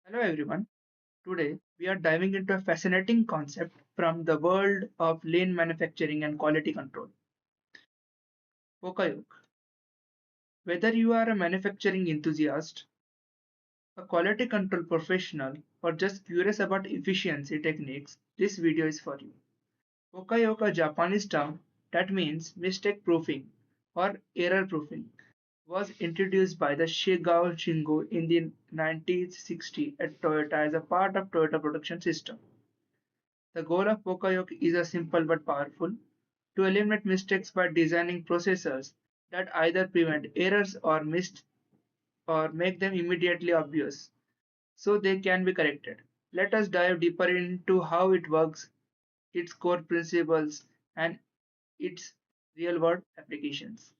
Hello everyone. Today we are diving into a fascinating concept from the world of lean manufacturing and quality control. Poka Yoke. Whether you are a manufacturing enthusiast, a quality control professional, or just curious about efficiency techniques, this video is for you. Poka Yoke, a Japanese term that means mistake proofing or error proofing, was introduced by the Shigao Shingo in the 1960s at Toyota as a part of Toyota production system. The goal of Poka Yoke is a simple but powerful to eliminate mistakes by designing processors that either prevent errors or missed or make them immediately obvious so they can be corrected. Let us dive deeper into how it works, its core principles, and its real world applications.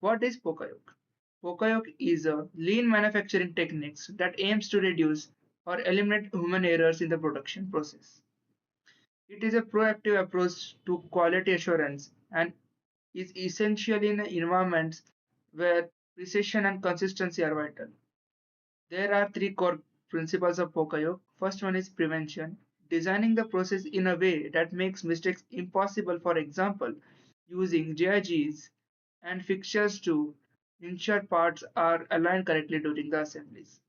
What is Poka Yoke? Poka Yoke is a lean manufacturing technique that aims to reduce or eliminate human errors in the production process. It is a proactive approach to quality assurance and is essential in environments where precision and consistency are vital. There are three core principles of Poka. First one is prevention, designing the process in a way that makes mistakes impossible. For example, using JIGs and fixtures to ensure parts are aligned correctly during the assemblies.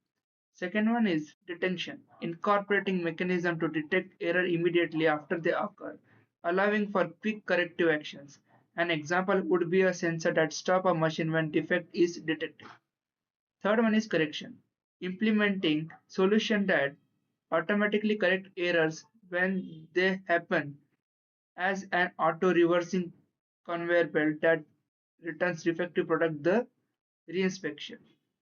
Second one is detection, incorporating mechanism to detect error immediately after they occur, allowing for quick corrective actions. An example would be a sensor that stops a machine when defect is detected. Third one is correction, implementing solution that automatically correct errors when they happen as an auto reversing conveyor belt that returns defective product the reinspection.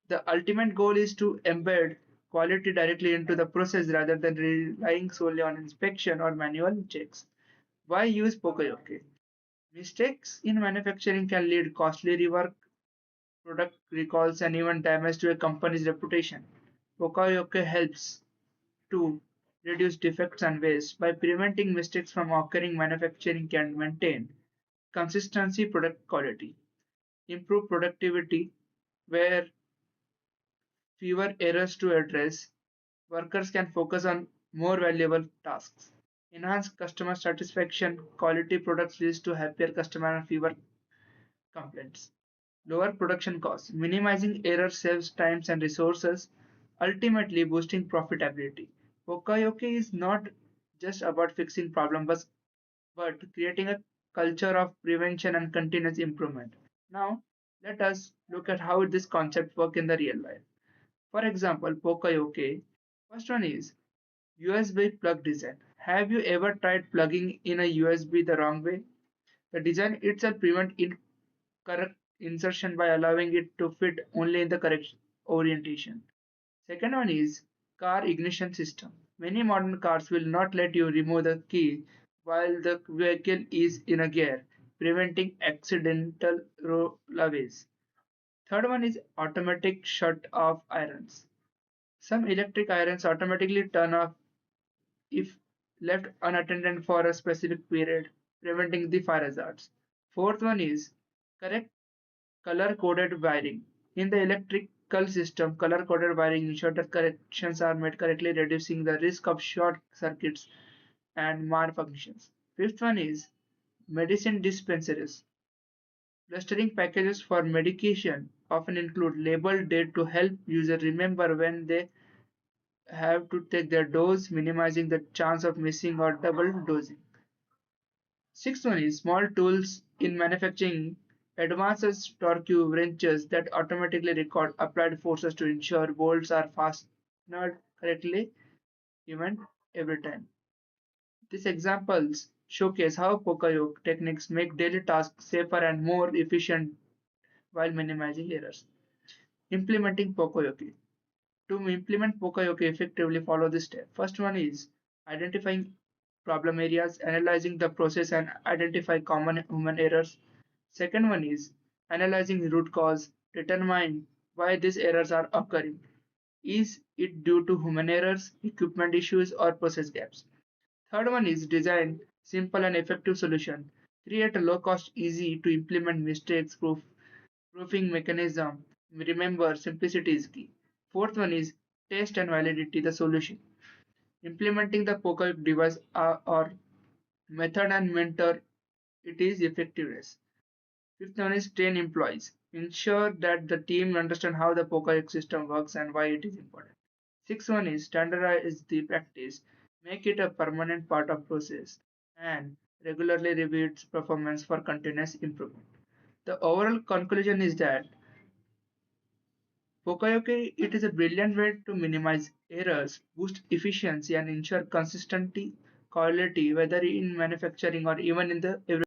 The ultimate goal is to embed quality directly into the process rather than relying solely on inspection or manual checks. Why use Poka? Mistakes in manufacturing can lead costly rework, product recalls, and even damage to a company's reputation. Poka helps to reduce defects and waste by preventing mistakes from occurring. Manufacturing can maintain consistency, product quality, improve productivity where fewer errors to address, workers can focus on more valuable tasks. Enhance customer satisfaction, quality products leads to happier customers and fewer complaints. Lower production costs, minimizing errors saves times and resources, ultimately boosting profitability. Poka is not just about fixing problems but creating a culture of prevention and continuous improvement. Now, let us look at how this concept works in the real life. For example, Poka. First one is USB plug design. Have you ever tried plugging in a USB the wrong way? The design itself prevents incorrect insertion by allowing it to fit only in the correct orientation. Second one is car ignition system. Many modern cars will not let you remove the key while the vehicle is in a gear, preventing accidental rollaways. Third one is automatic shut off irons. Some electric irons automatically turn off if left unattended for a specific period, preventing the fire hazards. Fourth one is correct color coded wiring. In the electrical system, color coded wiring ensures that corrections are made correctly, reducing the risk of short circuits and malfunctions. Fifth one is medicine dispensaries. Blistering packages for medication often include labeled date to help users remember when they have to take their dose, minimizing the chance of missing or double dosing. Sixth one is small tools in manufacturing, advanced torque wrenches that automatically record applied forces to ensure bolts are fastened correctly even every time. These examples showcase how Poka techniques make daily tasks safer and more efficient while minimizing errors. Implementing Poka. To implement Poka effectively, follow this step. First one is identifying problem areas, analyzing the process and identify common human errors. Second one is analyzing root cause, determine why these errors are occurring. Is it due to human errors, equipment issues, or process gaps? Third one is design simple and effective solution. Create a low cost, easy to implement mistakes proofing mechanism. Remember, simplicity is key. Fourth one is Test and validity the solution. Implementing the Poka Yoke device or method and mentor it is effectiveness. Fifth one is train employees. Ensure that the team understand how the Poka Yoke system works and why it is important. Sixth one is standardize the practice. Make it a permanent part of process and regularly review its performance for continuous improvement. The overall conclusion is that Poka it is a brilliant way to minimize errors, boost efficiency, and ensure consistency quality, whether in manufacturing or even in the